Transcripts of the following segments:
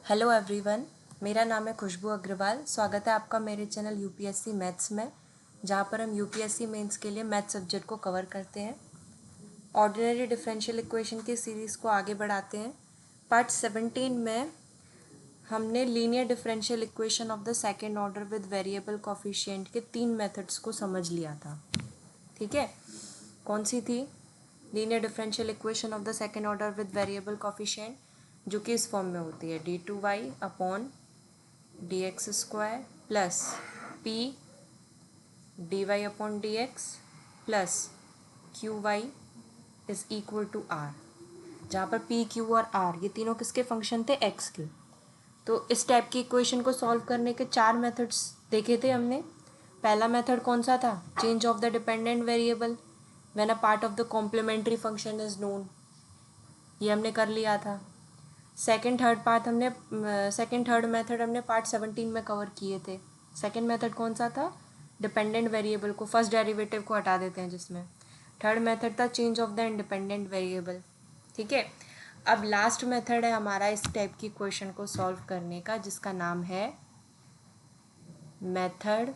Hello everyone, मेरा नाम है खुशबू अग्रवाल। स्वागत है आपका मेरे चैनल यूपीएससी मैथ्स में, जहाँ पर हम यूपीएससी मेंस के लिए मैथ्स सब्जेक्ट को कवर करते हैं। ऑर्डिनरी डिफरेंशियल इक्वेशन की सीरीज़ को आगे बढ़ाते हैं। पार्ट 17 में हमने linear differential equation of the second order with variable coefficient के 3 मेथड्स को समझ लिया था। ठीक है, कौन सी थी? Linear differential equation of the second order with variable coefficient, जो कि इस फॉर्म में होती है d2y upon dx square plus p dy upon dx plus qy is equal to r, जहाँ पर p q और r ये तीनों किसके फंक्शन थे? x के। तो इस टाइप की इक्वेशन को सॉल्व करने के 4 मेथड्स देखे थे हमने। पहला मेथड कौन सा था? Change of the dependent variable when a part of the complementary function is known, ये हमने कर लिया था। सेकंड थर्ड मेथड हमने पार्ट 17 में कवर किए थे। सेकंड मेथड कौन सा था? डिपेंडेंट वेरिएबल को फर्स्ट डेरिवेटिव को हटा देते हैं जिसमें। थर्ड मेथड था change of the independent variable. ठीक है, अब लास्ट मेथड है हमारा इस टाइप की क्वेश्चन को सॉल्व करने का, जिसका नाम है method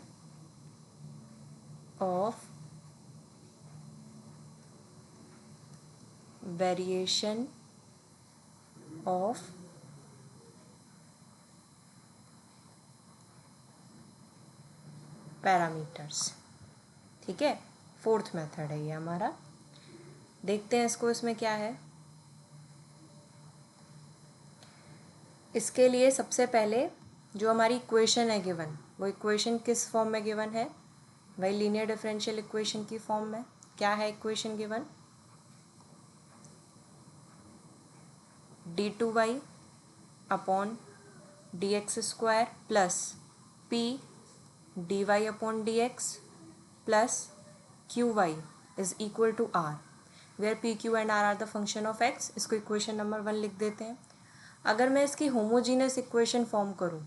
of variation of parameters. ठीक है, फोर्थ मेथड है ये हमारा। देखते हैं इसको, इसमें क्या है। इसके लिए सबसे पहले जो हमारी इक्वेशन है गिवन, वो इक्वेशन किस फॉर्म में गिवन है? वही लीनियर डिफरेंशियल इक्वेशन की फॉर्म में। क्या है equation given? d2y upon dx square plus p dy upon dx plus qy is equal to r, where p q and r are the function of x। इसको equation number 1 लिख देते हैं। अगर मैं इसकी होमोजीनियस इक्वेशन फॉर्म करूं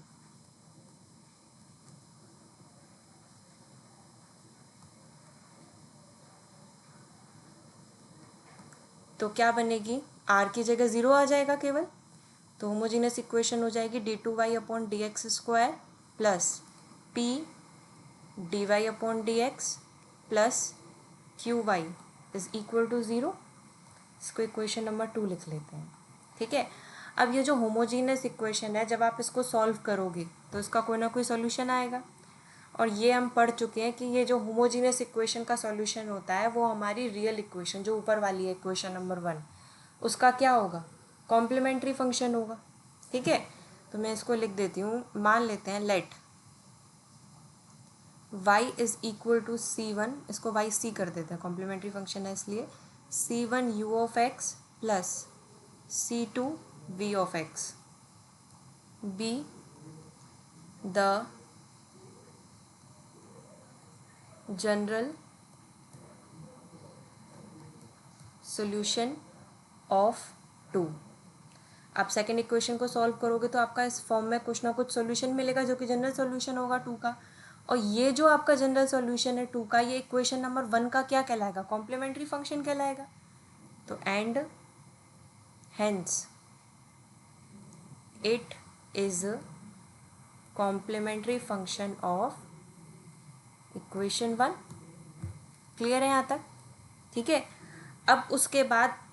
तो क्या बनेगी? r की जगह 0 आ जाएगा केवल, तो होमोजीनियस इक्वेशन हो जाएगी d2y upon dx square plus p dy upon dx plus qy is equal to 0। इसको इक्वेशन नंबर 2 लिख लेते हैं। ठीक है, अब ये जो होमोजीनियस इक्वेशन है, जब आप इसको सॉल्व करोगे तो इसका कोई ना कोई सॉल्यूशन आएगा। और ये हम पढ़ चुके हैं कि ये जो होमोजीनियस इक्वेशन का सॉल्यूशन होता है वो हमारी रियल इक्वेशन जो ऊपर वाली है इक्वेशन नंबर 1, उसका क्या होगा? कॉम्प्लीमेंट्री फंक्शन होगा। ठीक है, तो मैं इसको लिख देती हूँ। मान लेते हैं let y is equal to c1, इसको y c कर देते हैं, कॉम्प्लीमेंट्री फंक्शन है इसलिए c1 u of x plus c2 v of x be the general solution of 2। आप सेकेंड इक्वेशन को सॉल्व करोगे तो आपका इस फॉर्म में कुछ ना कुछ सॉल्यूशन मिलेगा जो कि जनरल सॉल्यूशन होगा 2 का। और ये जो आपका जनरल सॉल्यूशन है 2 का, ये इक्वेशन नंबर 1 का क्या कहलाएगा? कॉम्प्लीमेंट्री फंक्शन कहलाएगा। तो and hence it is complementary function of equation 1। Clear है यहाँ तक? ठीक है, अब उसके बाद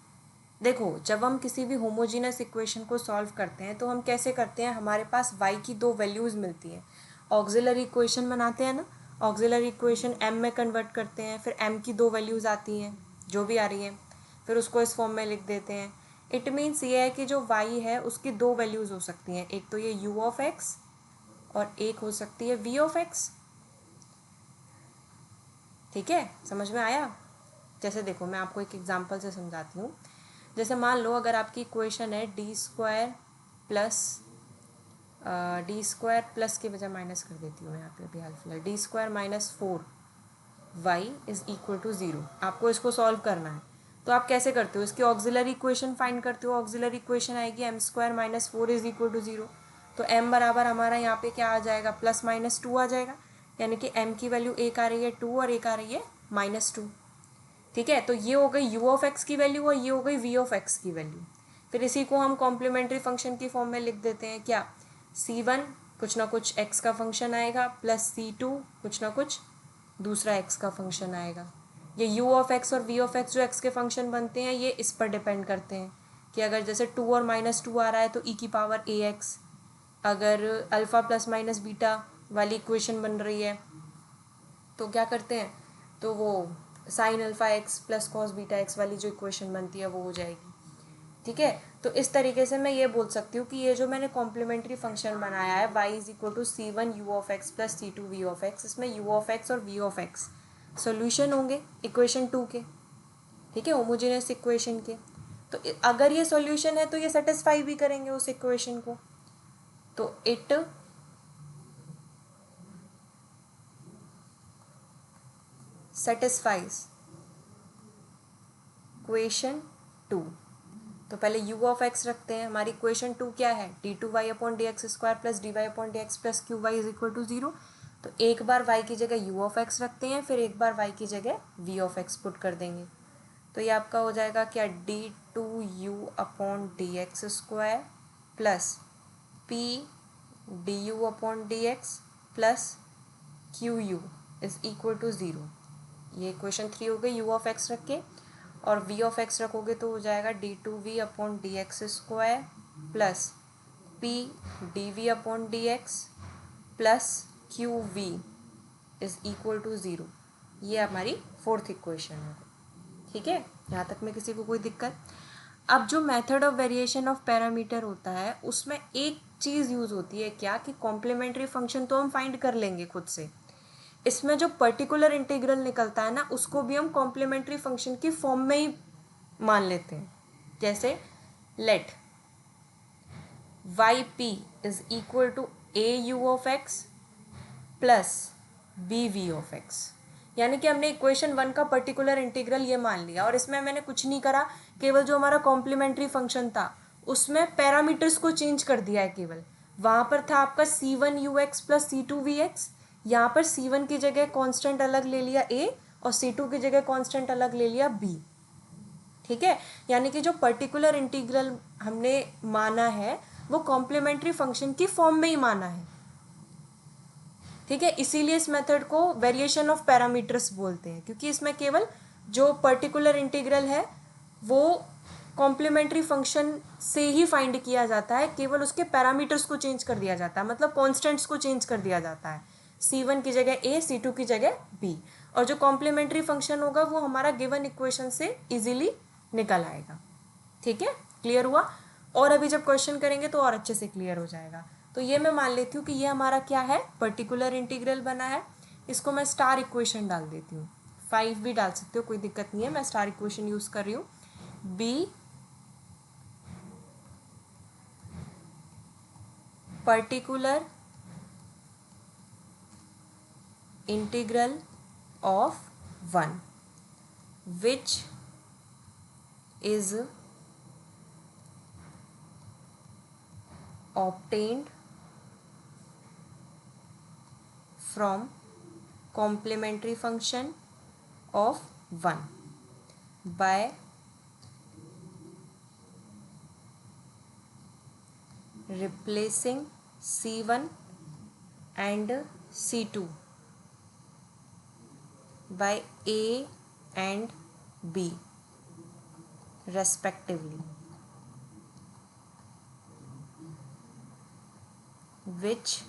देखो, जब हम किसी भी होमोजीनस इक्वेशन को सॉल्व करते हैं तो हम कैसे करते हैं? हमारे पास y की 2 वैल्यूज़ मिलती हैं, ऑक्सिलरी इक्वेशन बनाते हैं ना। ऑक्सिलरी इक्वेशन m में कन्वर्ट करते हैं, फिर m की 2 वैल्यूज़ आती हैं जो भी आ रही हैं, फिर उसको इस फॉर्म में लिख देते हैं। इट मीन्स ये है कि जो y है उसकी 2 वैल्यूज़ हो सकती हैं, एक तो ये u ऑफ x और एक हो सकती है v ऑफ x। ठीक है, समझ में आया? जैसे देखो, मैं आपको एक एग्जांपल से समझाती हूँ। जैसे मान लो अगर आपकी इक्वेशन है डी स्क्वायर प्लस के बजाय माइनस कर देती हूँ मैं यहाँ पे अभी हाल फिलहाल, D square minus 4y is equal to 0। आपको इसको सॉल्व करना है तो आप कैसे करते हो? इसकी ऑक्सिलरी इक्वेशन फाइंड करते हो। ऑक्सिलरी इक्वेशन आएगी m square minus 4 is equal to 0। तो m बराबर हमारा यहाँ पे क्या आ जाएगा? प्लस माइनस 2 आ जाएगा, यानी कि m की वैल्यू एक आ रही है 2 और एक आ रही है -2। ठीक है, तो ये हो गई u ऑफ x की वैल्यू और ये हो गई v ऑफ x की वैल्यू। फिर इसी को हम कॉम्प्लीमेंट्री फंक्शन की फॉर्म में लिख देते हैं क्या, C1 कुछ ना कुछ x का फंक्शन आएगा प्लस C2 कुछ ना कुछ दूसरा x का फंक्शन आएगा। ये u ऑफ x और v ऑफ x जो x के फंक्शन बनते हैं ये इस पर डिपेंड करते हैं कि अगर जैसे 2 और -2 आ रहा है तो e की पावर ax, अगर अल्फ़ा प्लस माइनस बीटा वाली इक्वेशन बन रही है तो क्या करते हैं, तो वो sine alpha x plus cos beta x वाली जो इक्वेशन बनती है वो हो जाएगी। ठीक है, तो इस तरीके से मैं ये बोल सकती हूँ कि ये जो मैंने कॉम्प्लीमेंट्री फंक्शन बनाया है y is equal to C1 u of x plus C2 v of x, इसमें u ऑफ x और v ऑफ x सोल्यूशन होंगे इक्वेशन 2 के। ठीक है, होमोजेनियस इक्वेशन के। तो अगर ये सॉल्यूशन है तो ये सेटिस्फाई भी करेंगे उस इक्वेशन को, तो इट सेटिस्फाइज इक्वेशन 2। तो पहले u ऑफ x रखते हैं, हमारी इक्वेशन 2 क्या है, d2y upon D x square plus D Y upon D x plus Q Y is equal to 0। तो एक बार y की जगह u ऑफ x रखते हैं, फिर एक बार y की जगह v ऑफ x पुट कर देंगे। तो ये आपका हो जाएगा क्या, d2u upon D x square plus p du upon D x plus Q U is equal to 0। ये इक्वेशन 3 हो गई, u ऑफ x रख के, और v ऑफ x रखोगे तो हो जाएगा d2v upon D x square plus p dv upon D x plus Q V is equal to 0। ये हमारी फोर्थ इक्वेशन है। ठीक है, यहाँ तक में किसी को कोई दिक्कत। अब जो method of variation of parameter होता है उसमें एक चीज़ यूज़ होती है क्या, कि कॉम्प्लीमेंट्री फंक्शन तो हम फाइंड कर लेंगे खुद से, इसमें जो पर्टिकुलर इंटीग्रल निकलता है ना उसको भी हम कॉम्प्लीमेंट्री फंक्शन की फॉर्म में ही मान लेते हैं। जैसे let Y P is equal to A you of x plus B we of X, यानी कि हमने इक्वेशन 1 का पर्टिकुलर इंटीग्रल ये मान लिया और इसमें मैंने कुछ नहीं करा, केवल जो हमारा कॉम्प्लीमेंट्री फंक्शन था उसमें पैरामीटर्स को चेंज कर दिया है। केवल वहाँ पर था आपका C1 ux plus C2 vx, यहाँ पर C1 की जगह कांस्टेंट अलग ले लिया a और C2 की जगह कांस्टेंट अलग ले लिया b। ठीक है, यानी कि जो पर्टिकुलर इंटीग्रल हमने माना है वो कॉम्प्लीमेंट्री फंक्शन की फॉर्म में ही माना है। ठीक है, इसीलिए इस मेथड को वेरिएशन ऑफ पैरामीटर्स बोलते हैं, क्योंकि इसमें केवल जो पर्टिकुलर इंटीग्रल है वो कॉम्प्लीमेंट्री फंक्शन से ही फाइंड किया जाता है, केवल उसके पैरामीटर्स को चेंज कर दिया जाता है, मतलब कॉन्स्टेंट्स को चेंज कर दिया जाता है, C1 की जगह a, C2 की जगह b, और जो कॉम्प्लीमेंट्री फंक्शन होगा वो हमारा गिवन इक्वेशन से इजीली निकल आएगा। ठीक है, क्लियर हुआ? और अभी जब क्वेश्चन करेंगे तो और अच्छे से क्लियर हो जाएगा। तो ये मैं मान लेती हूँ कि ये हमारा क्या है, पर्टिकुलर इंटीग्रल बना है, इसको मैं स्टार इक्वेशन डाल देती हूँ, 5 भी डाल सकते हो कोई दिक्कत नहीं है, मैं स्टार इक्वेशन यूज़ कर रही हूँ। Be particular integral of 1 which is obtained from complementary function of 1 by replacing C1 and C2 by A and B respectively, which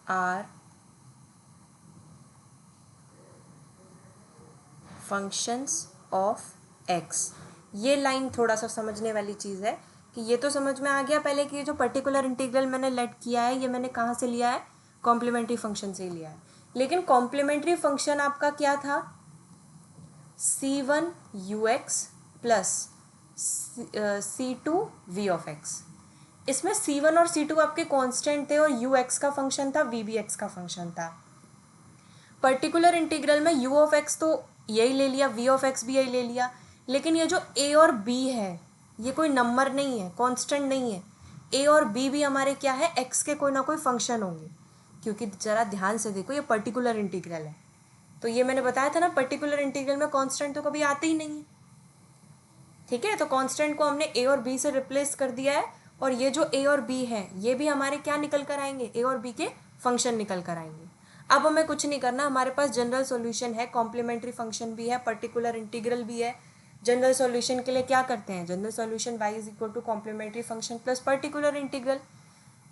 are functions of x। ये लाइन थोड़ा सा समझने वाली चीज़ है कि ये तो समझ में आ गया पहले कि ये जो पर्टिकुलर इंटीग्रल मैंने लेट किया है ये मैंने कहाँ से लिया है, कॉम्प्लीमेंट्री फंक्शन से ही लिया है। लेकिन कॉम्प्लीमेंट्री फंक्शन आपका क्या था, C1 ux plus C2 v of x। इसमें C1 और C2 आपके कांस्टेंट थे और ux का फंक्शन था, v भी x का फंक्शन था। पर्टिकुलर इंटीग्रल में u ऑफ x तो यही ले लिया, v ऑफ x भी यही ले लिया, लेकिन ये जो a और b है ये कोई नंबर नहीं है, कांस्टेंट नहीं है। a और b भी हमारे क्या है, x के कोई ना कोई फंक्शन होंगे, क्योंकि ज़रा ध्यान से देखो ये पर्टिकुलर इंटीग्रल है। तो ये मैंने बताया था ना, पर्टिकुलर इंटीग्रल में कांस्टेंट तो कभी आते ही नहीं है। ठीक है, तो कांस्टेंट को हमने ए और बी से रिप्लेस कर दिया है, और ये जो ए और बी है ये भी हमारे क्या निकल कर आएंगे, ए और बी के फंक्शन निकल कर आएंगे। अब हमें कुछ नहीं करना, हमारे पास जनरल सॉल्यूशन है, कॉम्प्लीमेंट्री फंक्शन भी है, पर्टिकुलर इंटीग्रल भी है। जनरल सॉल्यूशन के लिए क्या करते हैं, general solution y is equal to complementary function plus particular integral.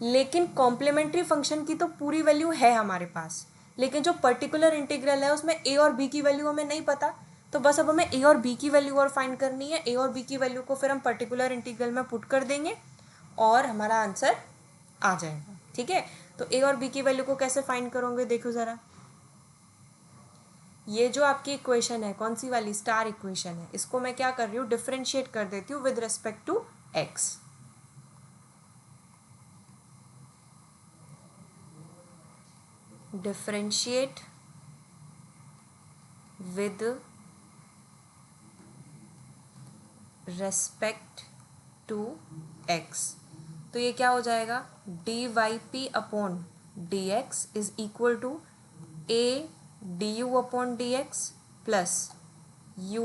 लेकिन कॉम्प्लीमेंट्री फंक्शन की तो पूरी वैल्यू है हमारे पास, लेकिन जो पर्टिकुलर इंटीग्रल है उसमें ए और बी की वैल्यू हमें नहीं पता, तो बस अब हमें ए और बी की वैल्यू और फाइंड करनी है। ए और बी की वैल्यू को फिर हम पर्टिकुलर इंटीग्रल में पुट कर देंगे और हमारा आंसर आ जाएगा। ठीक है, तो ए और बी की वैल्यू को कैसे फाइंड करोगे, देखो ज़रा। ये जो आपकी इक्वेशन है, कौन सी वाली, स्टार इक्वेशन है, इसको मैं क्या कर रही हूँ, डिफरेंशिएट कर देती हूँ with respect to X. Differentiate with respect to X, तो ये क्या हो जाएगा, D Y P upon D x is equal to A D you upon D x plus U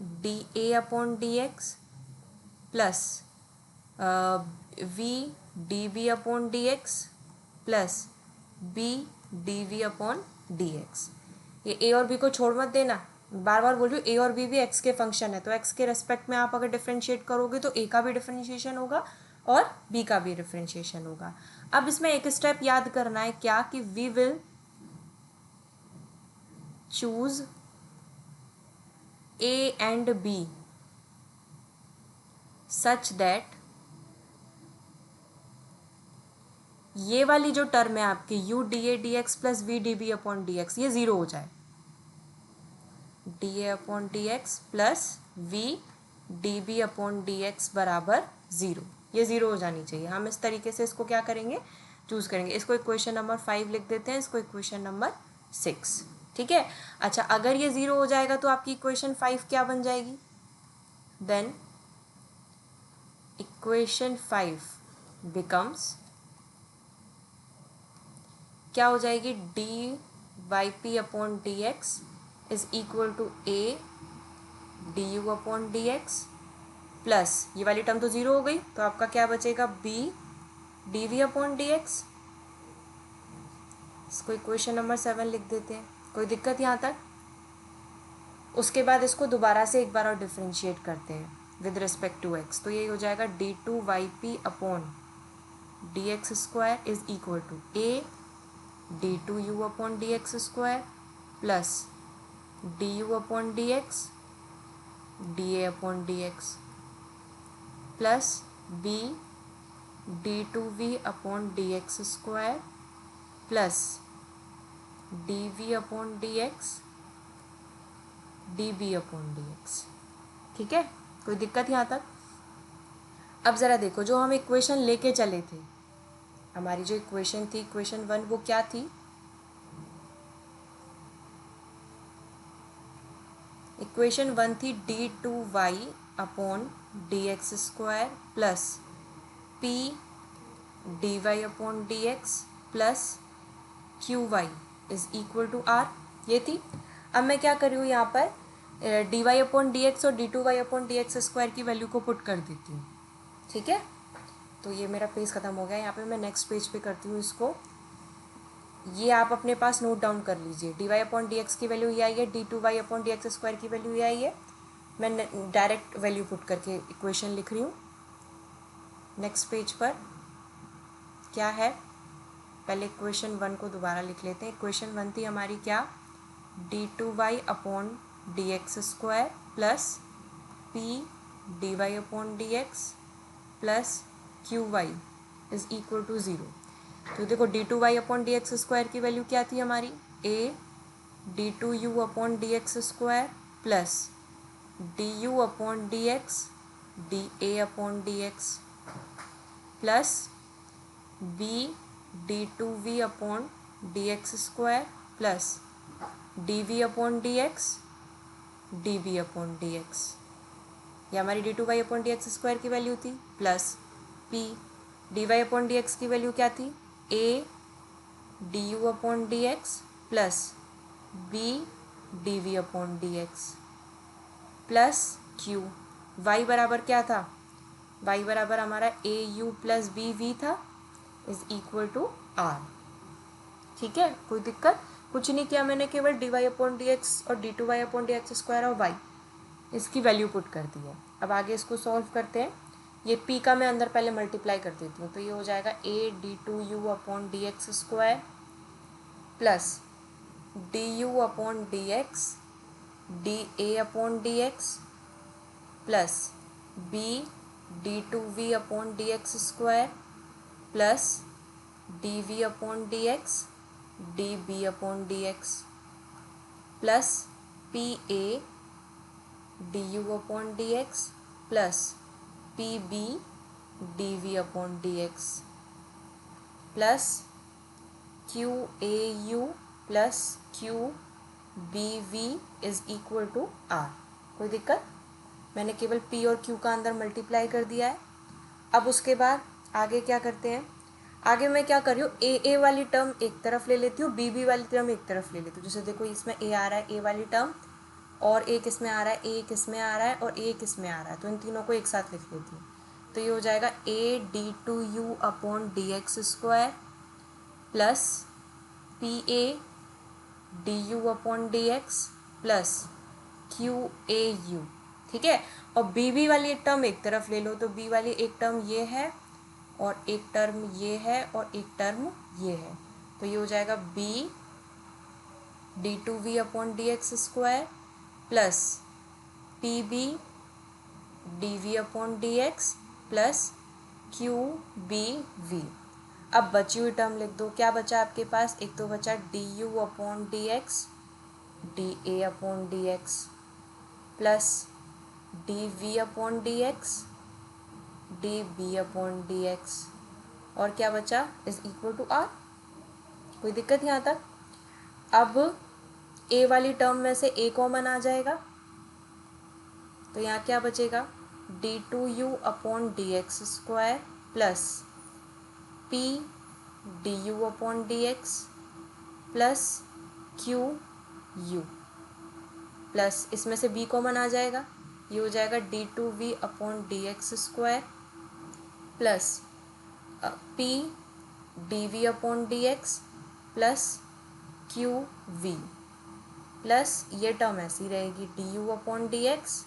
D A upon D x plus we D B upon D x plus B D we upon D x. ये A और B को छोड़ मत देना, बार बार बोल रही हूँ, ए और बी भी एक्स के फंक्शन है, तो एक्स के रेस्पेक्ट में आप अगर डिफ्रेंशिएट करोगे तो ए का भी डिफ्रेंशिएशन होगा और बी का भी डिफ्रेंशिएशन होगा। अब इसमें एक स्टेप याद करना है, क्या, कि we will choose A and B such that ये वाली जो टर्म है आपकी U D A D x plus we D B upon D x, ये ज़ीरो हो जाए, D A upon D x plus we D B upon D x बराबर zero, ये ज़ीरो हो जानी चाहिए। हम इस तरीके से इसको क्या करेंगे, चूज़ करेंगे। इसको इक्वेशन नंबर 5 लिख देते हैं, इसको इक्वेशन नंबर 6। ठीक है, अच्छा, अगर ये ज़ीरो हो जाएगा तो आपकी इक्वेशन 5 क्या बन जाएगी, देन इक्वेशन 5 बिकम्स क्या हो जाएगी, D Y P upon D x is equal to A D you upon D x plus, ये वाली टर्म तो ज़ीरो हो गई, तो आपका क्या बचेगा, B D we upon D X. इसको इक्वेशन नंबर 7 लिख देते हैं, कोई दिक्कत यहाँ तक। उसके बाद इसको दोबारा से एक बार और डिफ्रेंशिएट करते हैं विद रिस्पेक्ट टू एक्स, तो ये हो जाएगा D two Y P upon D x square is equal to A D two you upon D x square plus D you upon D x D A upon D x plus B D two we upon D x square plus D we upon D x D B upon D x. ठीक है, कोई दिक्कत यहाँ तक। अब ज़रा देखो, जो हम इक्वेशन लेके चले थे, हमारी जो इक्वेशन थी इक्वेशन 1, वो क्या थी, इक्वेशन 1 थी D two Y upon D x square plus P D Y upon D x plus Q Y is equal to R, ये थी। अब मैं क्या कर रही हूँ यहाँ पर, D Y upon D X और D two Y upon D x square की वैल्यू को पुट कर देती हूँ। ठीक है, तो ये मेरा पेज ख़त्म हो गया, यहाँ पे मैं नेक्स्ट पेज पे करती हूँ इसको। ये आप अपने पास नोट डाउन कर लीजिए, D Y upon D x की वैल्यू ये आई है, D two Y upon D x square की वैल्यू ये आई है। मैं डायरेक्ट वैल्यू पुट करके इक्वेशन लिख रही हूँ। नेक्स्ट पेज पर क्या है, पहले इक्वेशन 1 को दोबारा लिख लेते हैं। इक्वेशन 1 थी हमारी क्या, D two Y upon D x square plus P D Y upon D x plus Q Y is equal to zero. तो देखो, D two Y upon D x square की वैल्यू क्या थी हमारी, A D two you upon D x square plus D you upon D x D A upon D x plus B D two we upon D x square plus D we upon D x D B upon D x. ये हमारी D two Y upon D x square की value थी, plus P D Y upon D x की value क्या थी, A D you upon D x plus B D we upon D x plus Q y बराबर क्या था, y बराबर हमारा A U plus B V था, इज इक्वल टू आर। ठीक है, कोई दिक्कत, कुछ नहीं किया मैंने, केवल D Y upon D X और D two Y upon D x square और वाई इसकी वैल्यू पुट कर दी है। अब आगे इसको सॉल्व करते हैं। ये p का मैं अंदर पहले मल्टीप्लाई कर देती हूँ, तो ये हो जाएगा A D two you upon D x square plus D you upon D x D A upon D x plus B D two we upon D x square plus D we upon D x D B upon D x plus P A D you upon D x plus P B D we upon D x plus Q A U plus Q B V is equal to R. कोई दिक्कत, मैंने केवल p और q का अंदर multiply कर दिया है। अब उसके बाद आगे क्या करते हैं, आगे मैं क्या कर रही हूँ, ए वाली टर्म एक तरफ ले लेती हूँ, बी वाली टर्म एक तरफ ले लेती हूँ। जैसे देखो इसमें a आ रहा है, a वाली टर्म, और a किस में आ रहा है, a किस में आ रहा है, और a किस में आ रहा है, तो इन तीनों को एक साथ लिख लेती हूँ। तो ये हो जाएगा A D two you upon D x square plus P A D you upon D x plus Q A U. ठीक है, और बी वाली एक टर्म एक तरफ ले लो, तो बी वाली एक टर्म ये है और एक टर्म ये है और एक टर्म ये है, तो ये हो जाएगा B D two we upon D x square plus P B D we upon D x plus Q B V. अब बची हुई टर्म लिख दो, क्या बचा आपके पास, एक तो बचा D you upon D x D A upon D x plus D we upon D x D B upon D X, और क्या बचा, इज इक्वल टू आर। कोई दिक्कत यहाँ तक। अब ए वाली टर्म में से ए कॉमन आ जाएगा, तो यहाँ क्या बचेगा, D two you upon D x square plus P D you upon D x plus Q U plus इसमें से b कॉमन आ जाएगा, ये हो जाएगा D two we upon D x square plus P D we upon D x plus Q V plus ये term ऐसी रहेगी D you upon D x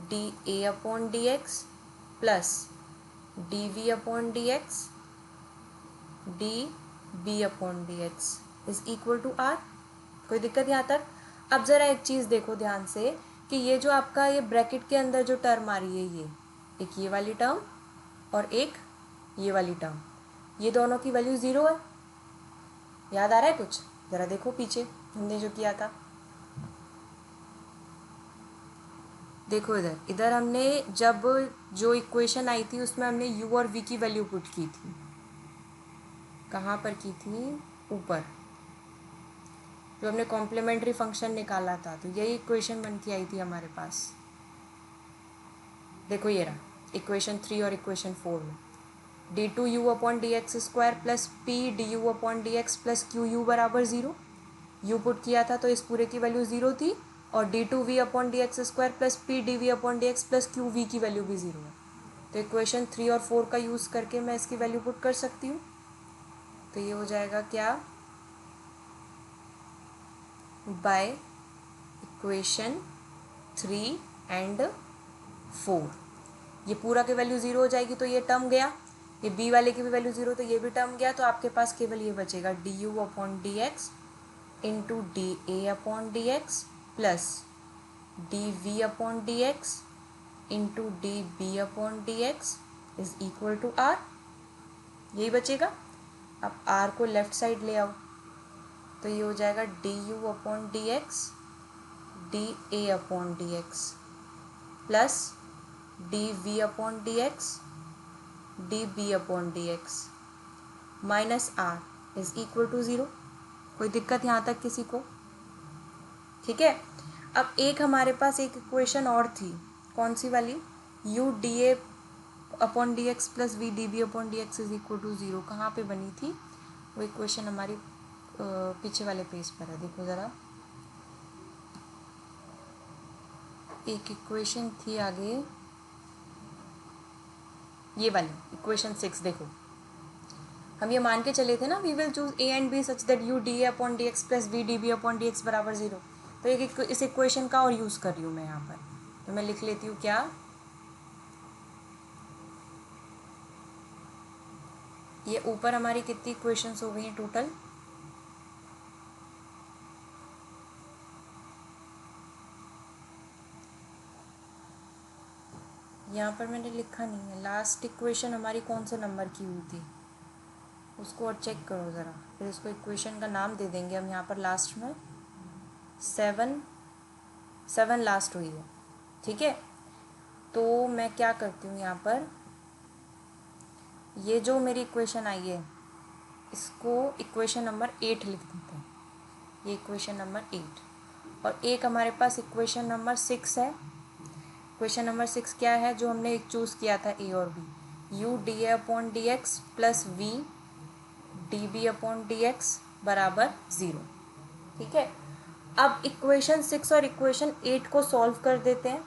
D A upon D x plus D we upon D x D B upon D x is equal to R. कोई दिक्कत यहाँ तक। अब ज़रा एक चीज़ देखो ध्यान से कि ये जो आपका ये ब्रैकेट के अंदर जो टर्म आ रही है, ये एक ये वाली टर्म और एक ये वाली टर्म, ये दोनों की वैल्यू 0 है। याद आ रहा है कुछ, ज़रा देखो पीछे हमने जो किया था, देखो इधर इधर हमने जब जो इक्वेशन आई थी उसमें हमने u और v की वैल्यू पुट की थी। कहाँ पर की थी, ऊपर जो हमने कॉम्प्लीमेंट्री फंक्शन निकाला था, तो यही इक्वेशन बन के आई थी हमारे पास। देखो ये रहा इक्वेशन 3 और इक्वेशन 4 में d two you upon D x square plus P D you upon D x plus Q u बराबर 0, यू पुट किया था तो इस पूरे की वैल्यू 0 थी, और D two we upon D x square plus P D we upon D x plus Q v की वैल्यू भी 0 है। तो इक्वेशन 3 और 4 का यूज़ करके मैं इसकी वैल्यू पुट कर सकती हूँ। तो ये हो जाएगा क्या, बाय इक्वेशन 3 एंड 4 ये पूरा की वैल्यू 0 हो जाएगी, तो ये टर्म गया, ये बी वाले की भी वैल्यू 0, तो ये भी टर्म गया, तो आपके पास केवल ये बचेगा d you upon D x into d A upon D x plus D we upon D x into d B upon D x is equal to r, यही बचेगा। अब आर को लेफ्ट साइड ले आओ, तो ये हो जाएगा d you upon D x D A upon D x plus D we upon D x D B upon D x minus r is equal to 0। कोई दिक्कत यहाँ तक किसी को, ठीक है। अब एक हमारे पास एक इक्वेशन और थी, कौन सी वाली, u D A upon D x plus we D B upon D x is equal to 0, कहाँ पे बनी थी वो इक्वेशन, हमारी पीछे वाले पेज पर है। देखो ज़रा, एक इक्वेशन थी आगे, ये वाली इक्वेशन 6 देखो, हम ये मान के चले थे ना, we will choose A and B such that u D A upon D x plus we D B upon D x बराबर 0। तो एक इस इक्वेशन का और यूज़ कर रही हूँ मैं यहाँ पर, तो मैं लिख लेती हूँ क्या, ये ऊपर हमारी कितनी इक्वेशंस हो गई हैं टोटल, यहाँ पर मैंने लिखा नहीं है, लास्ट इक्वेशन हमारी कौन से नंबर की हुई थी उसको और चेक करो ज़रा, फिर इसको इक्वेशन का नाम दे देंगे हम यहाँ पर लास्ट में, 7 लास्ट हुई है, ठीक है। तो मैं क्या करती हूँ यहाँ पर, ये जो मेरी इक्वेशन आई है इसको इक्वेशन नंबर 8 लिख देते हैं, ये इक्वेशन नंबर 8, और एक हमारे पास इक्वेशन नंबर 6 है। इक्वेशन नंबर 6 क्या है जो हमने एक चूज़ किया था, ए और b, u D A upon D x plus we D B upon D x बराबर 0, ठीक है। अब इक्वेशन 6 और इक्वेशन 8 को सॉल्व कर देते हैं।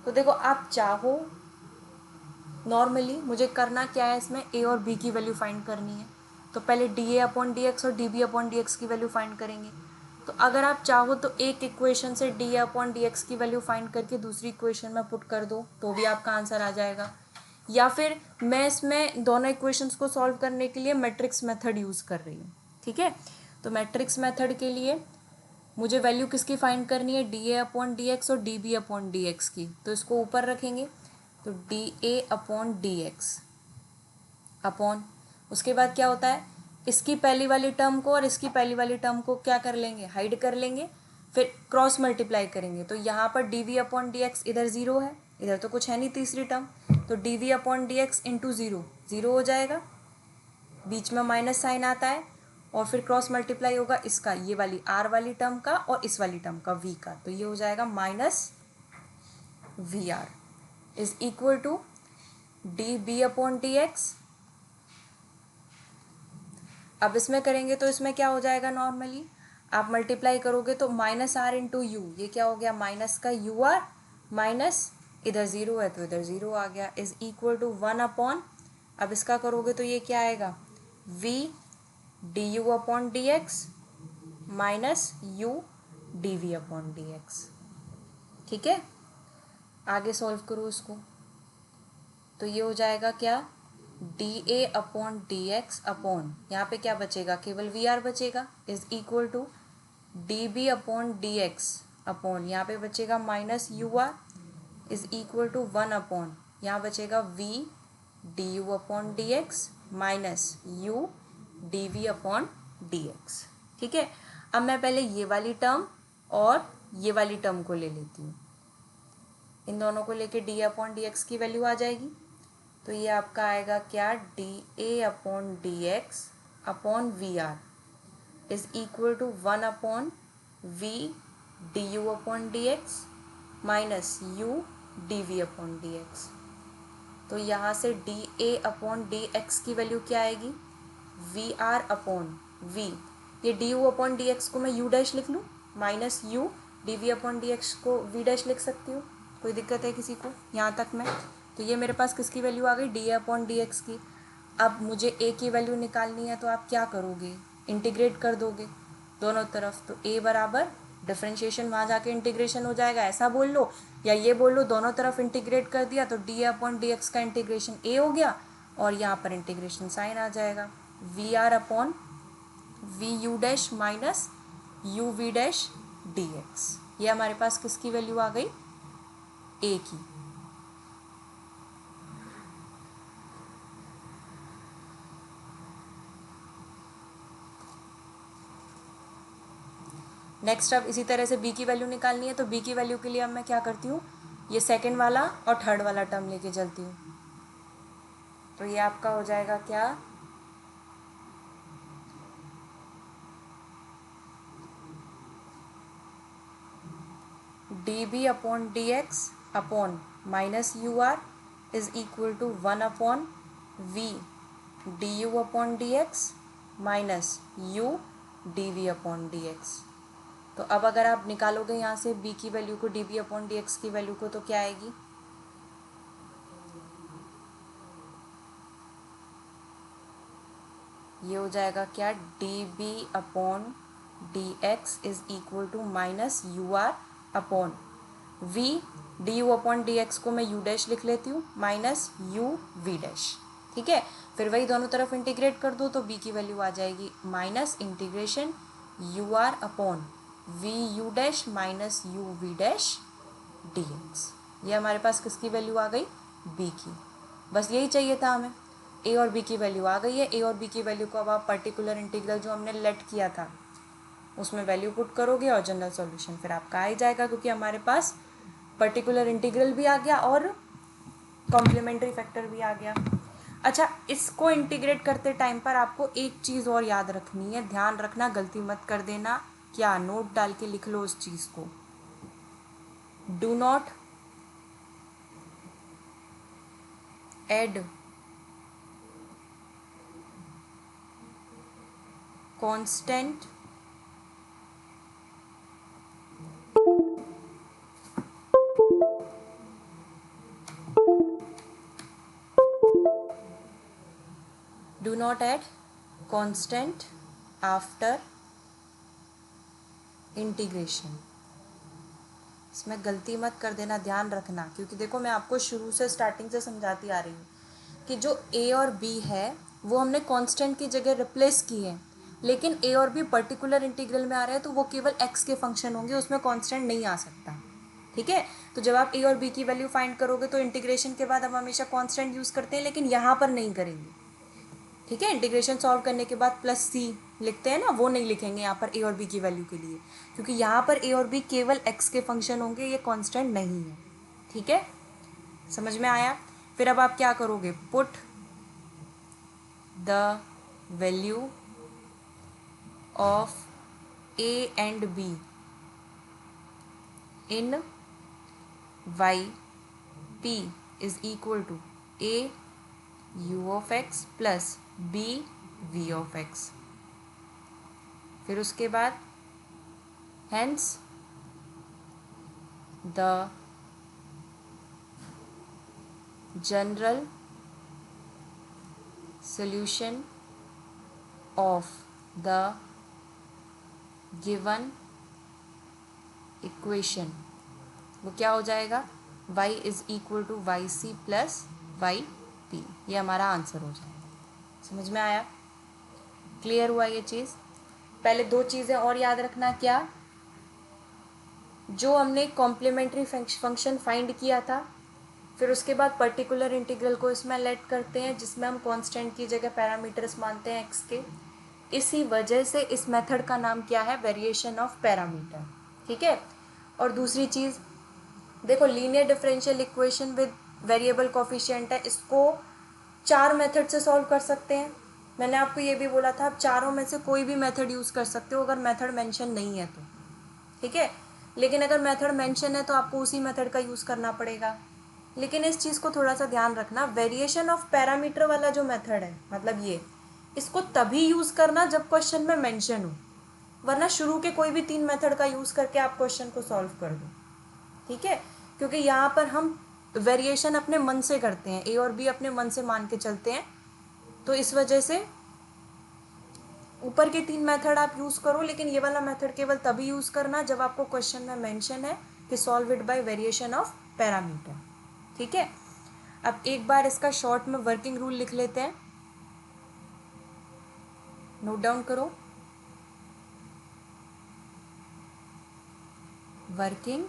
तो देखो आप चाहो, नॉर्मली मुझे करना क्या है इसमें, ए और बी की वैल्यू फाइंड करनी है, तो पहले डी ए अपॉन डी एक्स और D B upon D x की वैल्यू फाइंड करेंगे। तो अगर आप चाहो तो एक इक्वेशन से D A upon D x की वैल्यू फाइंड करके दूसरी इक्वेशन में पुट कर दो तो भी आपका आंसर आ जाएगा, या फिर मैं इसमें दोनों इक्वेशंस को सॉल्व करने के लिए मैट्रिक्स मेथड यूज़ कर रही हूँ, ठीक है। तो मैट्रिक्स मेथड के लिए मुझे वैल्यू किसकी फाइंड करनी है, डी ए अपॉन डी एक्स और D B upon D x की, तो इसको ऊपर रखेंगे, तो D A upon D x upon, उसके बाद क्या होता है, इसकी पहली वाली टर्म को और इसकी पहली वाली टर्म को क्या कर लेंगे, हाइड कर लेंगे, फिर क्रॉस मल्टीप्लाई करेंगे, तो यहाँ पर d we upon D x इधर 0 है, इधर तो कुछ है नहीं तीसरी टर्म, तो d we upon D x into 0 0 हो जाएगा, बीच में माइनस साइन आता है, और फिर क्रॉस मल्टीप्लाई होगा इसका, ये वाली आर वाली टर्म का और इस वाली टर्म का वी का, तो ये हो जाएगा minus v r is equal to d B upon D x. अब इसमें करेंगे तो इसमें क्या हो जाएगा, नॉर्मली आप मल्टीप्लाई करोगे तो माइनस आर इंटू यू, ये क्या हो गया माइनस का यू आर, माइनस इधर 0 है तो इधर 0 आ गया, इज इक्वल टू 1 अपॉन, अब इसका करोगे तो ये क्या आएगा, v d you upon D x minus u d we upon D x, ठीक है। आगे सॉल्व करो इसको, तो ये हो जाएगा क्या, डी ए अपॉन डी एक्स अपॉन, यहाँ पे क्या बचेगा, केवल वी आर बचेगा, is equal to d B upon D x upon, यहाँ पे बचेगा minus u r, is equal to 1 upon, यहाँ बचेगा v d you upon D x minus u d we upon D x, ठीक है। अब मैं पहले ये वाली टर्म और ये वाली टर्म को ले लेती हूँ, इन दोनों को लेके डी अपॉन डी एक्स की वैल्यू आ जाएगी, तो ये आपका आएगा क्या, d A upon D x upon v r is equal to 1 upon v d you upon D x minus u d we upon D x. तो यहाँ से D A upon D x की वैल्यू क्या आएगी, v r upon v, ये d you upon D x को मैं u dash लिख लूँ, minus u d we upon D x को वी डैश लिख सकती हूँ, कोई दिक्कत है किसी को यहाँ तक में। तो ये मेरे पास किसकी वैल्यू आ गई, D A upon D x की। अब मुझे ए की वैल्यू निकालनी है तो आप क्या करोगे, इंटीग्रेट कर दोगे दोनों तरफ, तो ए बराबर डिफ्रेंशिएशन वहाँ जाके इंटीग्रेशन हो जाएगा, ऐसा बोल लो, या ये बोल लो दोनों तरफ इंटीग्रेट कर दिया तो D A upon D x का इंटीग्रेशन ए हो गया, और यहाँ पर इंटीग्रेशन साइन आ जाएगा, v r upon v u dash minus u v dash d x. ये हमारे पास किसकी वैल्यू आ गई, ए की। नेक्स्ट अब इसी तरह से बी की वैल्यू निकालनी है, तो बी की वैल्यू के लिए अब मैं क्या करती हूँ, ये सेकंड वाला और थर्ड वाला टर्म लेके चलती हूँ, तो ये आपका हो जाएगा क्या, d B upon D x upon minus u r is equal to 1 upon v d you upon D x minus u d we upon D x. तो अब अगर आप निकालोगे यहाँ से b की वैल्यू को d B upon D x की वैल्यू को, तो क्या आएगी, ये हो जाएगा क्या, d B upon D x is equal to minus u r upon v d you upon D x को मैं यू डैश लिख लेती हूँ माइनस यू वी डैश। ठीक है, फिर वही दोनों तरफ इंटीग्रेट कर दो तो b की वैल्यू आ जाएगी minus integration u r upon v u dash minus u v dash d x. ये हमारे पास किसकी वैल्यू आ गई, b की। बस यही चाहिए था हमें, a और b की वैल्यू आ गई है। a और b की वैल्यू को अब आप पर्टिकुलर इंटीग्रल जो हमने लेट किया था उसमें वैल्यू पुट करोगे और जनरल सॉल्यूशन फिर आपका आ ही जाएगा, क्योंकि हमारे पास पर्टिकुलर इंटीग्रल भी आ गया और कॉम्प्लीमेंट्री फैक्टर भी आ गया। अच्छा, इसको इंटीग्रेट करते टाइम पर आपको एक चीज़ और याद रखनी है, ध्यान रखना, गलती मत कर देना। क्या, नोट डाल के लिख लो उस चीज़ को, do not add constant do not add constant after integration। इसमें गलती मत कर देना, ध्यान रखना, क्योंकि देखो मैं आपको शुरू से स्टार्टिंग से समझाती आ रही हूँ कि जो a और b है वो हमने कांस्टेंट की जगह रिप्लेस की है, लेकिन a और b पर्टिकुलर इंटीग्रल में आ रहे हैं तो वो केवल x के फंक्शन होंगे, उसमें कांस्टेंट नहीं आ सकता। ठीक है, तो जब आप a और b की वैल्यू फाइंड करोगे तो इंटीग्रेशन के बाद हम हमेशा कांस्टेंट यूज़ करते हैं, लेकिन यहाँ पर नहीं करेंगे। ठीक है, इंटीग्रेशन सॉल्व करने के बाद प्लस सी लिखते हैं ना, वो नहीं लिखेंगे यहाँ पर ए और बी की वैल्यू के लिए, क्योंकि यहाँ पर ए और बी केवल एक्स के फंक्शन होंगे, ये कांस्टेंट नहीं है। ठीक है, समझ में आया। फिर अब आप क्या करोगे, put the value of a and b in y P is equal to A you of x plus B we of x. फिर उसके बाद hence the general solution of the given equation वो क्या हो जाएगा, y is equal to y c plus y p. ये हमारा answer हो जाएगा। समझ में आया, क्लियर हुआ ये चीज़। पहले दो चीज़ें और याद रखना, क्या, जो हमने कॉम्प्लीमेंट्री फंक्शन फाइंड किया था, फिर उसके बाद पर्टिकुलर इंटीग्रल को इसमें लेट करते हैं जिसमें हम कांस्टेंट की जगह पैरामीटर्स मानते हैं एक्स के। इसी वजह से इस मेथड का नाम क्या है, वेरिएशन ऑफ पैरामीटर। ठीक है, और दूसरी चीज़ देखो, linear differential equation with variable coefficient है, इसको 4 मेथड से सॉल्व कर सकते हैं। मैंने आपको ये भी बोला था आप चारों में से कोई भी मेथड यूज़ कर सकते हो अगर मेथड मेंशन नहीं है तो। ठीक है, लेकिन अगर मेथड मेंशन है तो आपको उसी मेथड का यूज़ करना पड़ेगा। लेकिन इस चीज़ को थोड़ा सा ध्यान रखना, वेरिएशन ऑफ पैरामीटर वाला जो मेथड है, मतलब ये, इसको तभी यूज़ करना जब क्वेश्चन में मेंशन हो, वरना शुरू के कोई भी 3 मेथड का यूज़ करके आप क्वेश्चन को सॉल्व कर दो। ठीक है, क्योंकि यहाँ पर हम वेरिएशन अपने मन से करते हैं, ए और बी अपने मन से मान के चलते हैं, तो इस वजह से ऊपर के 3 मेथड आप यूज़ करो, लेकिन ये वाला मेथड केवल तभी यूज़ करना जब आपको क्वेश्चन में मेंशन है कि solve it by variation of parameter. ठीक है, अब एक बार इसका शॉर्ट में वर्किंग रूल लिख लेते हैं, नोट डाउन करो। वर्किंग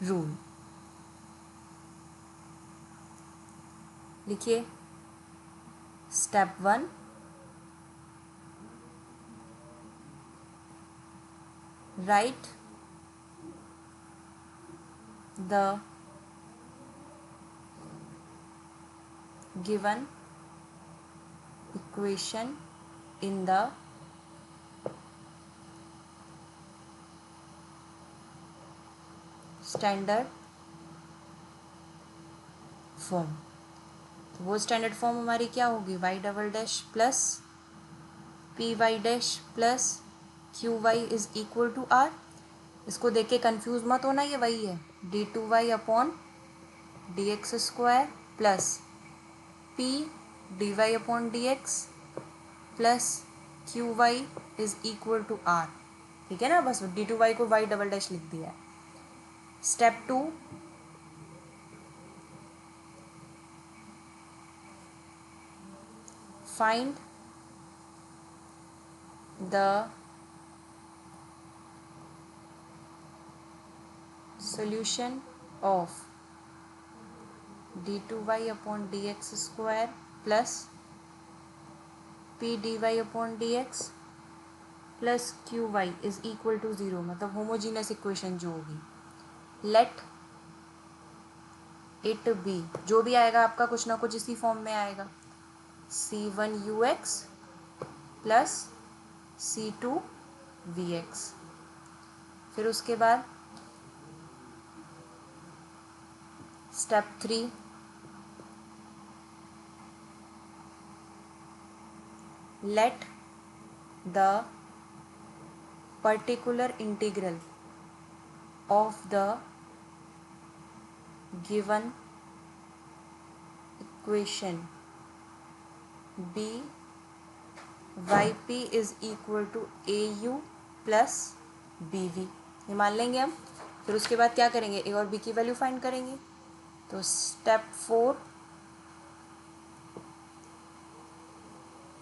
रूल लिखिए। Step 1, right the given equation in the standard form। तो वो स्टैंडर्ड फॉर्म हमारी क्या होगी, y double dash plus p y dash plus Q Y is equal to r. इसको देख के कन्फ्यूज मत होना, ये वही है, D two Y upon D x square plus P D Y upon D x plus Q Y is equal to are. ठीक है ना, बस डी टू वाई को वाई डबल डैश लिख दिया है। Step 2, find the solution of d2y upon dx square plus p dy upon dx plus Q Y is equal to 0, मतलब homogeneous equation जो होगी। लेट इट बी, जो भी आएगा आपका कुछ ना कुछ इसी फॉर्म में आएगा, c1ux प्लस c2vx। फिर उसके बाद step 3, let the particular integral of the given equation be yp is equal to au plus bv। ये मान लेंगे हम। फिर उसके बाद क्या करेंगे, ए और बी की वैल्यू फाइंड करेंगे। तो step 4,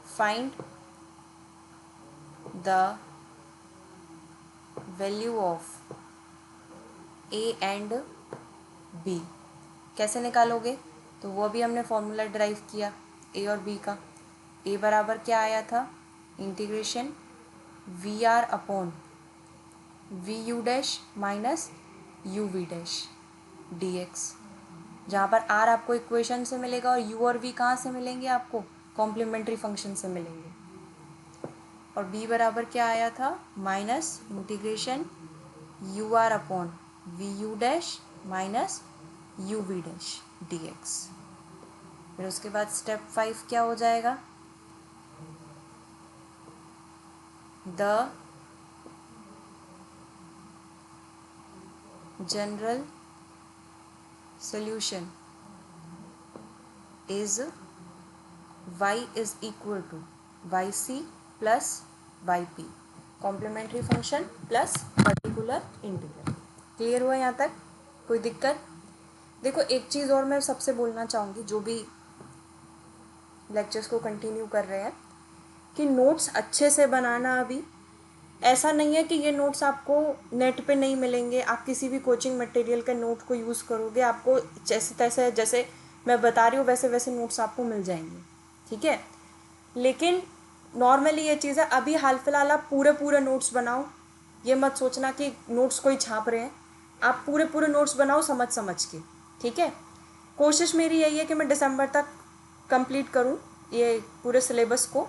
find the value of a and b. कैसे निकालोगे, तो वो भी हमने फॉर्मूला ड्राइव किया ए और बी का। ए बराबर क्या आया था, integration v r upon v u dash minus u v dash d x, जहाँ पर आर आपको इक्वेशन से मिलेगा और यू और वी कहाँ से मिलेंगे, आपको कॉम्प्लीमेंट्री फंक्शन से मिलेंगे। और बी बराबर क्या आया था, minus integration u r upon v u dash minus u v dash d x. फिर उसके बाद स्टेप 5 क्या हो जाएगा, the general solution is y is equal to yc plus yp, complementary function plus particular integral. Clear हुआ यहाँ तक, कोई दिक्कत? देखो एक चीज़ और मैं सबसे बोलना चाहूँगी, जो भी लेक्चर्स को कंटिन्यू कर रहे हैं, कि नोट्स अच्छे से बनाना। अभी ऐसा नहीं है कि ये नोट्स आपको नेट पे नहीं मिलेंगे, आप किसी भी कोचिंग मटेरियल के नोट को यूज़ करोगे, आपको जैसे तैसे जैसे मैं बता रही हूँ वैसे वैसे नोट्स आपको मिल जाएंगे। ठीक है, लेकिन नॉर्मली ये चीज़ है, अभी हाल फिलहाल आप पूरे पूरे नोट्स बनाओ। ये मत सोचना कि नोट्स कोई छाप रहे हैं, आप पूरे पूरे नोट्स बनाओ समझ समझ के। ठीक है, कोशिश मेरी यही है कि मैं दिसंबर तक कंप्लीट करूँ ये पूरे सिलेबस को।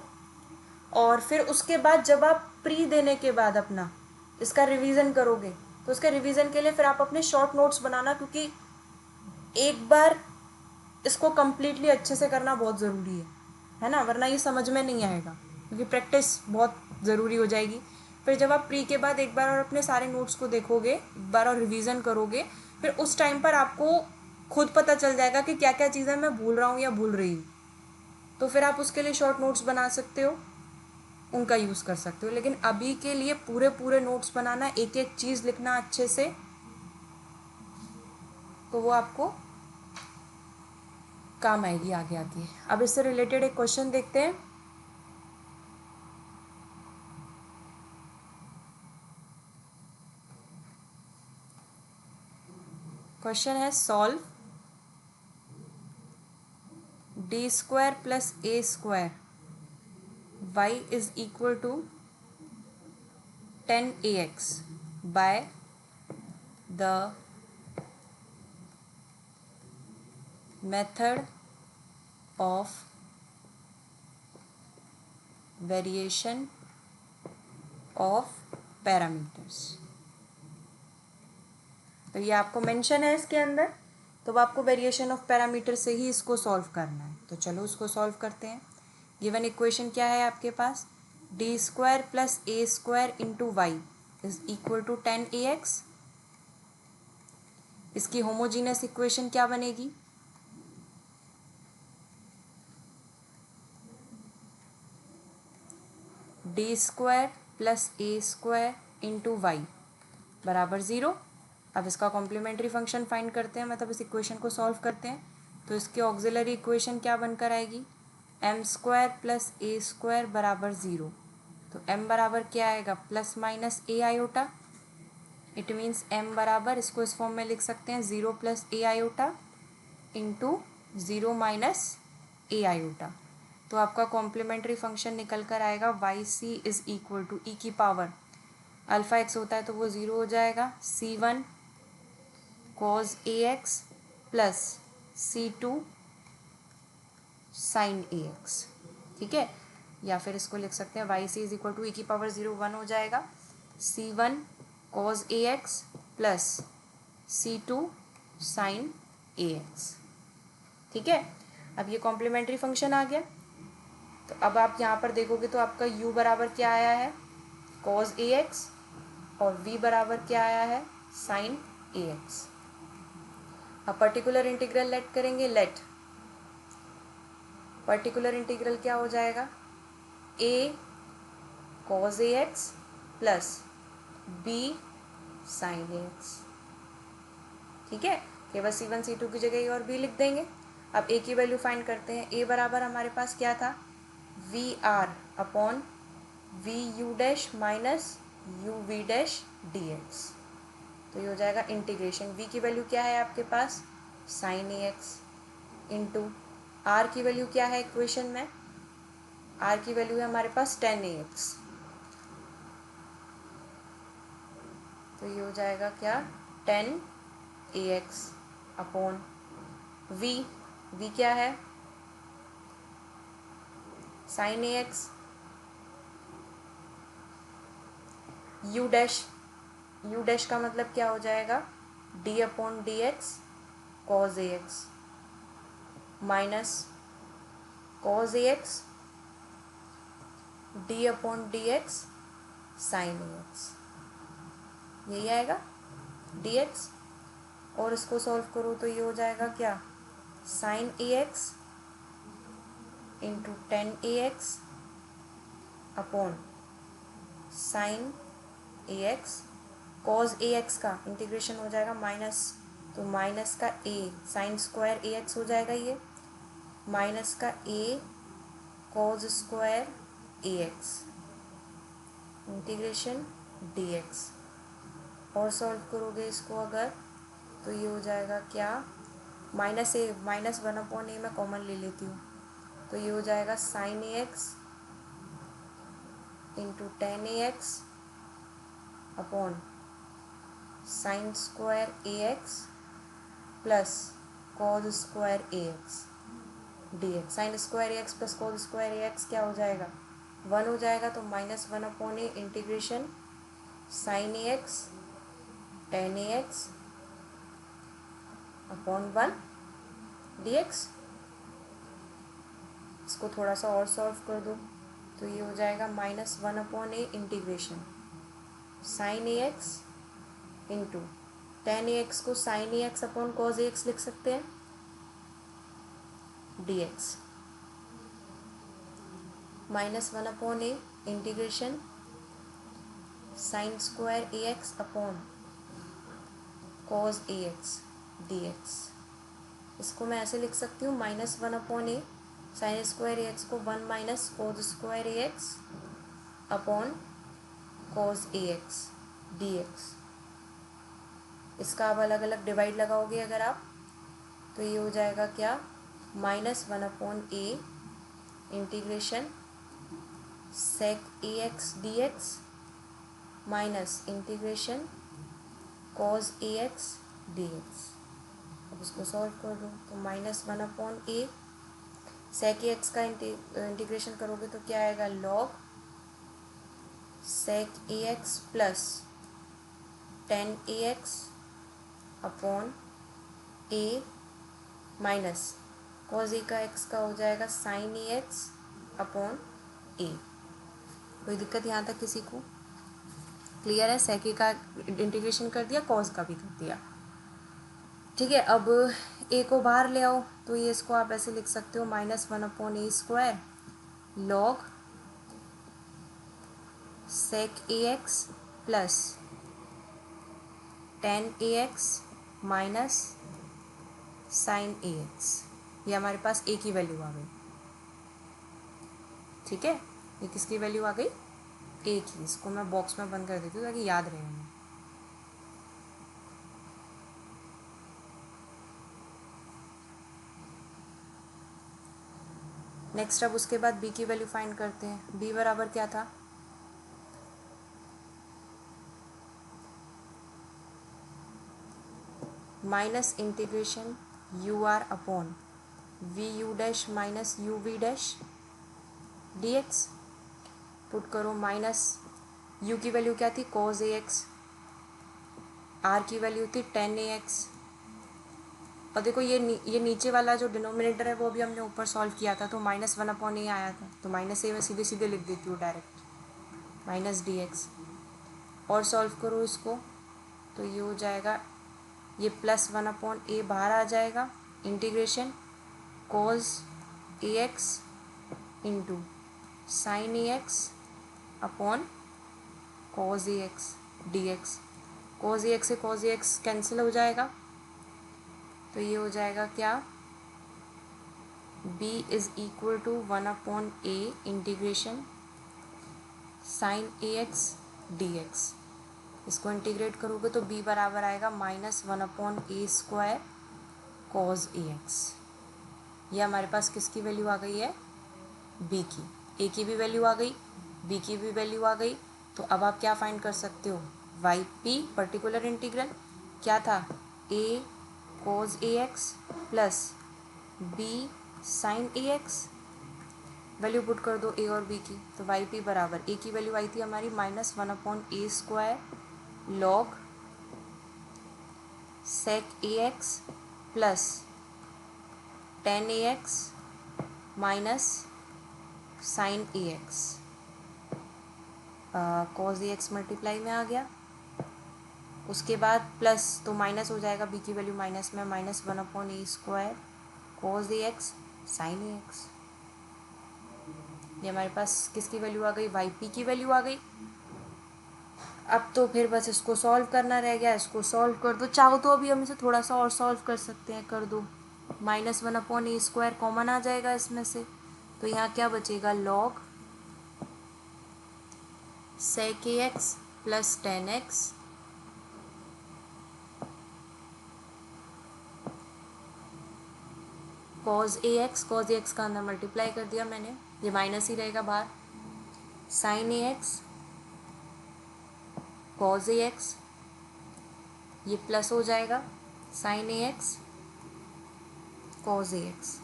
और फिर उसके बाद जब आप प्री देने के बाद अपना इसका रिवीजन करोगे, तो उसके रिवीजन के लिए फिर आप अपने शॉर्ट नोट्स बनाना, क्योंकि एक बार इसको कम्प्लीटली अच्छे से करना बहुत ज़रूरी है ना, वरना ये समझ में नहीं आएगा, क्योंकि प्रैक्टिस बहुत ज़रूरी हो जाएगी। फिर जब आप प्री के बाद एक बार और अपने सारे नोट्स को देखोगे, एक बार और रिवीजन करोगे, फिर उस टाइम पर आपको खुद पता चल जाएगा कि क्या क्या चीज़ें मैं भूल रहा हूँ या भूल रही हूँ। तो फिर आप उसके लिए शॉर्ट नोट्स बना सकते हो, उनका यूज़ कर सकते हो। लेकिन अभी के लिए पूरे पूरे नोट्स बनाना, एक एक चीज़ लिखना अच्छे से, तो वो आपको काम आएगी आगे आके। अब इससे रिलेटेड एक क्वेश्चन देखते हैं। क्वेश्चन है, solve d square plus A square y is equal to 10ax by the method of variation of parameters. तो ये आपको मेंशन है इसके अंदर, तो अब आपको वेरिएशन ऑफ पैरामीटर से ही इसको सॉल्व करना है। तो चलो उसको सॉल्व करते हैं। गिवन इक्वेशन क्या है आपके पास, D square plus A square into Y is equal to 10ax। इसकी होमोजीनियस इक्वेशन क्या बनेगी, डी स्क्वायर प्लस ए स्क्वायर इंटू वाई बराबर 0। अब इसका कॉम्प्लीमेंट्री फंक्शन फाइंड करते हैं, मतलब इस इक्वेशन को सॉल्व करते हैं। तो इसकी ऑक्सिलरी इक्वेशन क्या बनकर आएगी, एम स्क्वायर प्लस ए स्क्वायर बराबर 0। तो एम बराबर क्या आएगा, plus minus A iota. It means M बराबर, इसको इस फॉर्म में लिख सकते हैं 0 plus A iota into 0 minus A iota. तो आपका कॉम्प्लीमेंट्री फंक्शन निकल कर आएगा Y C is equal to E की पावर अल्फ़ा एक्स होता है तो वो 0 हो जाएगा, C1 कॉज ए एक्स प्लस C2 साइन ए एक्स। ठीक है, या फिर इसको लिख सकते हैं Y C is equal to E की पावर 0 1 हो जाएगा, C1 कॉज ए एक्स प्लस C2 साइन ए एक्स। ठीक है, अब ये कॉम्प्लीमेंट्री फंक्शन आ गया। तो अब आप यहाँ पर देखोगे तो आपका u बराबर क्या आया है, कॉज ए एक्स, और v बराबर क्या आया है, साइन ए एक्स। अब पर्टिकुलर इंटीग्रल लेट करेंगे, लेट पर्टिकुलर इंटीग्रल क्या हो जाएगा, a cos A x plus b sine A x. ठीक है, केवल C1 C2 की जगह और b लिख देंगे। अब a की वैल्यू फाइंड करते हैं। a बराबर हमारे पास क्या था, v r upon v u dash minus u v dash d x. तो ये हो जाएगा इंटीग्रेशन, v की वैल्यू क्या है आपके पास, साइन ए एक्स, इंटू आर की वैल्यू क्या है इक्वेशन में, आर की वैल्यू है हमारे पास टेन ए एक्स। तो ये हो जाएगा क्या, tan A X upon v क्या है, साइन ए एक्स, यू डैश का मतलब क्या हो जाएगा, D upon D X cos ए एक्स माइनस कॉज ए X D upon D X sine ए एक्स, यही आएगा डी एक्स। और इसको सॉल्व करो तो ये हो जाएगा क्या, sign A X into tan A X upon sign A x, cos A X का इंटीग्रेशन हो जाएगा माइनस, तो माइनस का ए साइन स्क्वायर ए एक्स हो जाएगा, ये माइनस का ए cause square A x integration D X. और सॉल्व करोगे इसको अगर तो ये हो जाएगा क्या, माइनस ए माइनस 1 अपॉन ए मैं कॉमन ले लेती हूँ, तो ये हो जाएगा sine A X into tan A X upon sine square A x plus cos square A X D X. Sine square A x plus cos square A X क्या हो जाएगा, 1 हो जाएगा, तो minus 1 upon A integration sine A X tan A X upon 1 D X. इसको थोड़ा सा और सॉल्व कर दो तो ये हो जाएगा minus 1 upon A integration sine A X into tan A x को साइन ए एक्स अपॉन कॉज ए एक्स लिख सकते हैं, D x minus 1 upon A integration sign square A X upon cos A X D X. इसको मैं ऐसे लिख सकती हूँ, minus 1 upon A sign square A x को 1 minus cos square A X upon cos A X D x. इसका अब अलग अलग डिवाइड लगाओगे अगर आप तो ये हो जाएगा क्या, minus 1 upon A integration sec A X D x minus integration cos A X D x. अब इसको सॉल्व कर दो तो minus 1 upon A sec A X का इंटीग्रेशन करोगे तो क्या आएगा, log sec A x plus tan A X upon A minus cos A का एक्स का हो जाएगा sine A X upon A. कोई दिक्कत यहाँ तक किसी को, क्लियर है? सेक ए का इंटीग्रेशन कर दिया, कॉज का भी कर दिया। ठीक है, अब ए को बाहर ले आओ तो ये इसको आप ऐसे लिख सकते हो, minus 1 upon A square log sec ax plus tan ax minus sin ax, ये हमारे पास a की वैल्यू आ गई। ठीक है, ये किसकी वैल्यू आ गई? a की। इसको मैं बॉक्स में बंद कर देती हूँ ताकि याद रहे हमें। नेक्स्ट अब उसके बाद b की वैल्यू फाइंड करते हैं। b बराबर क्या था? Minus integration u r upon v u dash minus u v dash d x. Put करो, माइनस u की वैल्यू क्या थी? cos ax, r की वैल्यू थी tan ax। और देखो ये नीचे वाला जो डिनोमिनेटर है वो भी हमने ऊपर सॉल्व किया था, तो -1/a आया था, तो -a मैं सीधे सीधे लिख देती हूँ डायरेक्ट, माइनस dx। और सॉल्व करो इसको तो ये हो जाएगा, ये +1/a बाहर आ जाएगा, integration cos ax into sin ax upon cos ax dx। cos ax से cos ax कैंसिल हो जाएगा, तो ये हो जाएगा क्या? b is equal to 1/a integration sin ax dx। इसको इंटीग्रेट करोगे तो b बराबर आएगा -1/a² cos ax। ये हमारे पास किसकी वैल्यू आ गई है? b की। a की भी वैल्यू आ गई, b की भी वैल्यू आ गई। तो अब आप क्या फाइंड कर सकते हो? yp पर्टिकुलर इंटीग्रल क्या था? a cos ax plus b sin ax। Value put कर दो a और b की, तो yp बराबर, a की वैल्यू आई थी हमारी -1/a² log sec ax plus tan ax minus sin ax। cos ax multiply में आ गया, उसके बाद प्लस तो माइनस हो जाएगा, b की वैल्यू माइनस में, -1/a² cos ax sin ax। ये हमारे पास किसकी वैल्यू आ गई? yp की वैल्यू आ गई। अब तो फिर बस इसको सॉल्व करना रह गया, इसको सॉल्व कर दो। चाहो तो अभी हम इसे थोड़ा सा और सॉल्व कर सकते हैं, कर दो। -1/a² कॉमन आ जाएगा इसमें से, तो यहाँ क्या बचेगा? log sec ax plus tan x cos ax का अंदर मल्टीप्लाई कर दिया मैंने, ये माइनस ही रहेगा बाहर, sin ax cos ax, ये प्लस हो जाएगा, sin ax cos ax।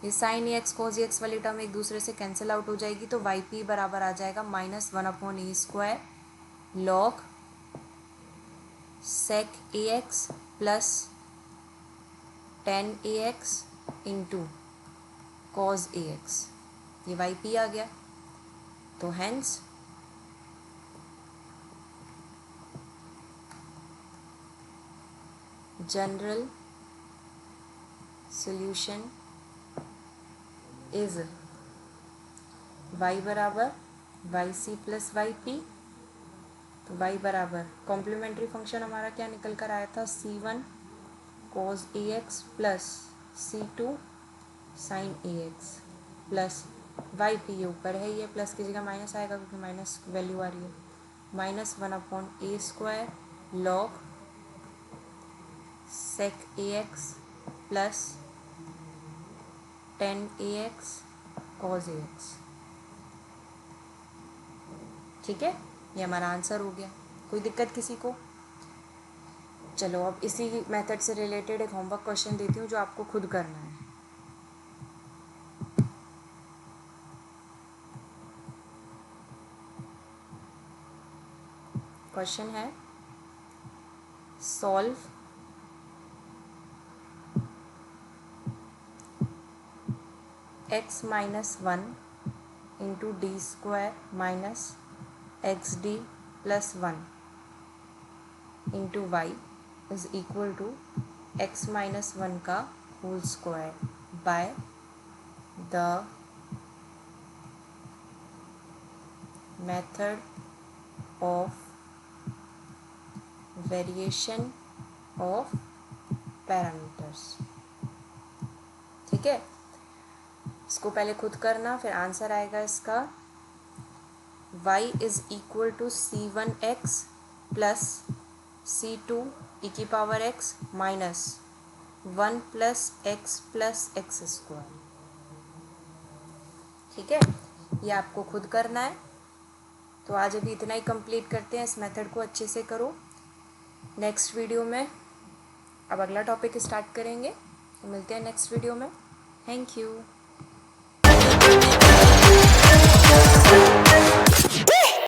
ये sin ax cos ax वाली टर्म एक दूसरे से कैंसिल आउट हो जाएगी, तो yp बराबर आ जाएगा -1/a² log sec ax plus tan ax into cos ax। ये yp आ गया, तो hence general solution is y बराबर yc प्लस yp। तो y बराबर कॉम्प्लीमेंट्री फंक्शन हमारा क्या निकल कर आया था? c1 cos ax plus c2 sin ax plus yp, ये ऊपर है, ये प्लस की जगह माइनस आएगा क्योंकि माइनस वैल्यू आ रही है, -1/a² log sec ax plus tan ax cos ax। ठीक है, ये हमारा आंसर हो गया। कोई दिक्कत किसी को? चलो अब इसी मेथड से रिलेटेड एक होमवर्क क्वेश्चन देती हूँ जो आपको खुद करना है। क्वेश्चन है, solve x-1 into d² minus xd plus 1 into Y is equal to x-1 का whole square by the method of variation of parameters. ठीक है, इसको पहले खुद करना, फिर आंसर आएगा इसका y is equal to c1x plus c2 e की power x minus 1 plus x square. ठीक है, ये आपको खुद करना है। तो आज अभी इतना ही कंप्लीट करते हैं, इस मेथड को अच्छे से करो। नेक्स्ट वीडियो में अब अगला टॉपिक स्टार्ट करेंगे, तो मिलते हैं नेक्स्ट वीडियो में। Thank you.